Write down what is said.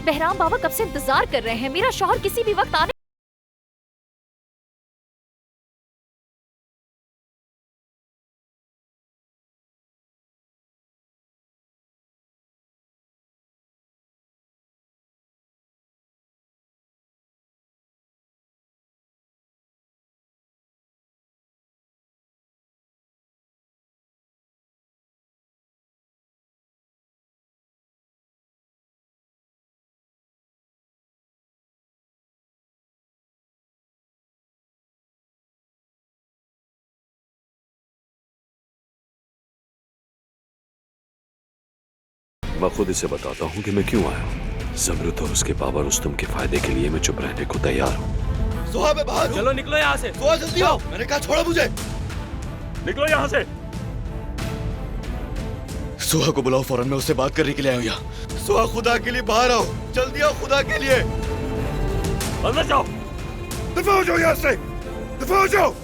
बहराम बाबा कब से इंतजार कर रहे हैं, मेरा शौहर किसी भी वक्त आने। मैं खुद इसे बताता हूँ कि मैं क्यों आया हूँ। ज़मरुद और उसके बाबा रुस्तम के फायदे के लिए मैं चुप रहने को तैयार हूँ। सुहा, मैं बाहर हूँ। चलो निकलो यहाँ से। सुहा जल्दी आओ, मैंने कहा छोड़ो मुझे। निकलो यहाँ से। सुहा को बुलाओ फौरन, मैं उससे बात करने के लिए आया हूँ यहाँ। सुहा खुदा के लिए बाहर आओ, जल्दी आओ खुदा के लिए। अंदर जाओ। दफा हो जाओ यहाँ से, दफा हो जाओ।